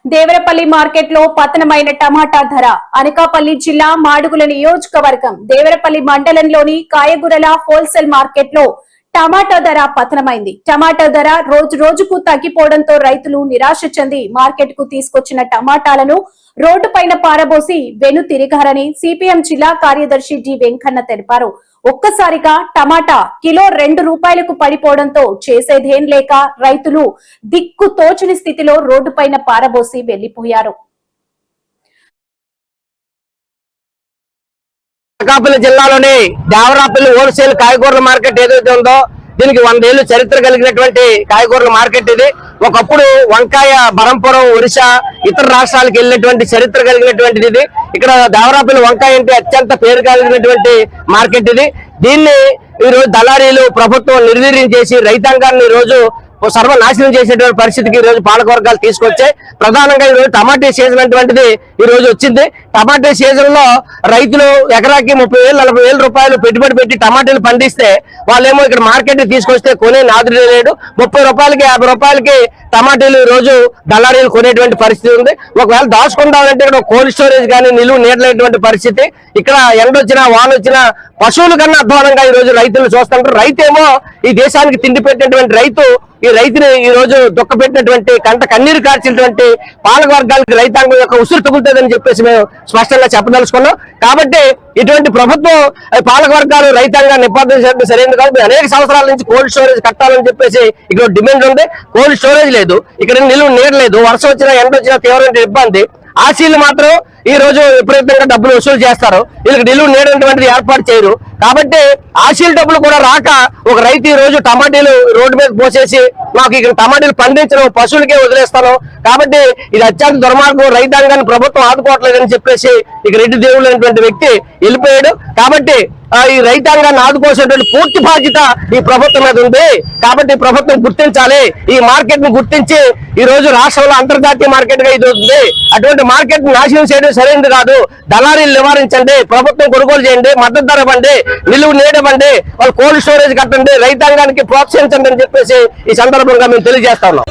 Devarapalli market లో పతనమైన టమాటా ధర. అనకాపల్లి జిల్లా మాడుగుల నియోజకవర్గం దేవరపల్లి మండలంలోని కాయగూరల హోల్సేల్ మార్కెట్ లో టమాటా ధర పతనమైంది. టమాటా ధర రోజు రోజుకు తగ్గిపోవడంతో రైతులు నిరాశ చెంది మార్కెట్ కు తీసుకొచ్చిన టమాటాలను రోడ్డుపైన పారబోసి వెను తిరిగారని సిపిఎం జిల్లా కార్యదర్శి డి వెంకన్న తెలిపారు. ఒక్కసారిగా టమాటా కిలో ₹2 పడిపోవడంతో చేసేదేం లేక రైతులు దిక్కు తోచని స్థితిలో రోడ్డుపైన పారబోసి వెళ్లిపోయారు. అనకాపల్లి జిల్లాలోని దేవరాపల్లి హోల్సేల్ కాయగూరల మార్కెట్ ఏదైతే ఉందో దీనికి 100 ఏళ్లు చరిత్ర కలిగినటువంటి కాయగూరల మార్కెట్ ఇది. ఒకప్పుడు వంకాయ బరంపురం, ఒరిస్సా, ఇతర రాష్ట్రాలకు వెళ్ళినటువంటి చరిత్ర కలిగినటువంటిది ఇది. ఇక్కడ దేవరాపల్లి వంకాయ అంటే అత్యంత పేరు కలిగినటువంటి మార్కెట్ ఇది. దీన్ని ఈరోజు దళారీలు ప్రభుత్వం నిర్వీర్యం చేసి రైతాంగాన్ని ఈరోజు సర్వనాశనం చేసేటువంటి పరిస్థితికి ఈ రోజు పాలకవర్గాలు తీసుకొచ్చాయి. ప్రధానంగా ఈ రోజు టమాటా సీజన్ అటువంటిది ఈ రోజు వచ్చింది. టమాటా సీజన్ లో రైతులు ఎకరాకి 30,000-40,000 రూపాయలు పెట్టుబడి పెట్టి టమాటాలు పండిస్తే వాళ్ళేమో ఇక్కడ మార్కెట్ తీసుకొస్తే కొనే నాదుడే లేడు. 30 రూపాయలకి 50 రూపాయలకి టమాటాలు ఈ రోజు దళారీలు కొనేటువంటి పరిస్థితి ఉంది. ఒకవేళ దాచుకుందామంటే ఇక్కడ కోల్డ్ స్టోరేజ్ కానీ నిలువ నీడలేటువంటి పరిస్థితి. ఇక్కడ ఎండొచ్చినా వాన వచ్చినా పశువుల కన్నా అధ్వానంగా ఈ రోజు రైతులు చూస్తుంటారు. రైతు ఏమో ఈ దేశానికి తిండి పెట్టినటువంటి రైతు ఈ రైతుని ఈ రోజు దుఃఖపెట్టినటువంటి కంట కన్నీరు కార్చినటువంటి పాలక వర్గాలకు రైతాంగం యొక్క ఉసురు తగులుతుందని చెప్పేసి మేము స్పష్టంగా చెప్పదలుచుకున్నాం. కాబట్టి ఇటువంటి ప్రభుత్వం పాలక వర్గాలు రైతాంగాన్ని నిపాదించడం సరైనది కాదు. అనేక సంవత్సరాల నుంచి కోల్డ్ స్టోరేజ్ కట్టాలని చెప్పేసి ఇక్కడ డిమాండ్ ఉంది. కోల్డ్ స్టోరేజ్ లేదు, ఇక్కడ నిలువ నీరు లేదు, వర్షం వచ్చినా ఎండ వచ్చినా తీవ్రమైన ఇబ్బంది. ఆశీలు మాత్రం ఈ రోజు విపరీతంగా డబ్బులు వసూలు చేస్తారు, వీళ్ళకి నిలువ నీడటువంటిది ఏర్పాటు చేయరు. కాబట్టి ఆశీల డబ్బులు కూడా రాక ఒక రైతు ఈ రోజు టమాటీలు రోడ్డు మీద పోసేసి మాకు ఇక్కడ టమాటీలు పండించడం పశువులకే వదిలేస్తాను, కాబట్టి ఇది అత్యంత దుర్మార్గం, రైతాంగాన్ని ప్రభుత్వం ఆదుకోవట్లేదని చెప్పేసి ఇక రెడ్డి దేవుడు అనేటువంటి వ్యక్తి వెళ్ళిపోయాడు. కాబట్టి ఈ రైతాంగాన్ని ఆదుకోసేటువంటి పూర్తి బాధ్యత ఈ ప్రభుత్వం మీద ఉంది. కాబట్టి ప్రభుత్వం గుర్తించాలి, ఈ మార్కెట్ ని గుర్తించి ఈ రోజు రాష్ట్రంలో అంతర్జాతీయ మార్కెట్ గా ఇది అవుతుంది. అటువంటి మార్కెట్ నాశనం చేయడం సరైనది కాదు. దళారీలు నివారించండి, ప్రభుత్వం కొనుగోలు చేయండి, మద్దతు ధర ఇవ్వండి, నిలువ నీడవండి, వాళ్ళు కోల్డ్ స్టోరేజ్ కట్టండి, రైతాంగానికి ప్రోత్సహించండి అని చెప్పేసి ఈ సందర్భంగా మేము తెలియజేస్తా ఉన్నాం.